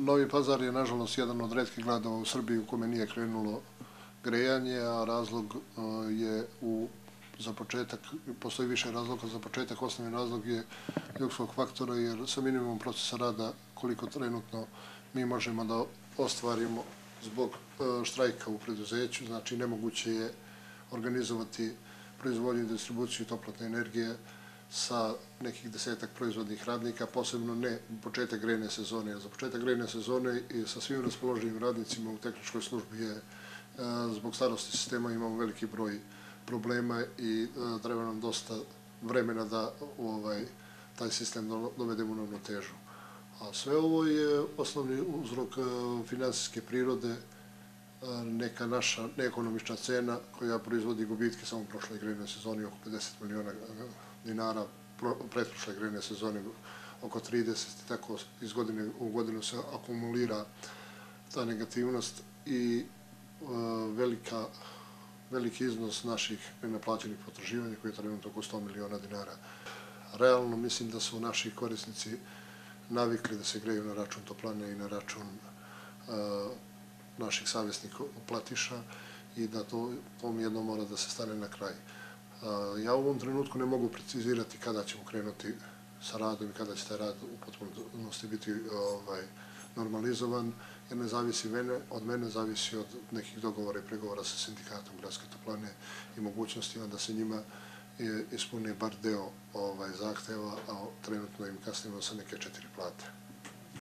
Novi Pazar je, nažalost, jedan od retkih gradova u Srbiji u kome nije krenulo grejanje, a razlog je za početak, postoji više razloga za početak, osnovni razlog je ljudskog faktora, jer sa minimum procesa rada koliko trenutno mi možemo da ostvarimo zbog štrajka u preduzeću, znači nemoguće je organizovati proizvodnju i distribuciju toplotne energije sa nekih 10-ak proizvodnih radnika, posebno ne početak grejne sezone. Jer za početak grejne sezone i sa svim raspoloživim radnicima u tehničkoj službi je zbog starosti sistema imamo veliki broj problema i treba nam dosta vremena da taj sistem dovedemo u ravnotežu. A sve ovo je osnovni uzrok finansijske prirode, neka naša neekonomična cena koja proizvodi gubitke samo u prošloj grejnoj sezoni oko 50 miliona dinara, pretprošle grejne sezone oko 30 i tako iz godine u godinu se akumulira ta negativnost i veliki iznos naših nenaplaćenih potraživanja koji je trenutno oko 100 miliona dinara. Realno mislim da su naši korisnici navikli da se greju na račun toplane i na račun naših savesnih platiša i da tom jednom mora da se stane na kraj. Ja u ovom trenutku ne mogu precizirati kada ćemo krenuti sa radom i kada će taj rad u potpunosti biti normalizovan, jer ne zavisi od mene, zavisi od nekih dogovora i pregovora sa sindikatom Gradske toplane i mogućnostima da se njima ispuni bar deo zahteva, a trenutno im kasnimo sa neke 4 plate.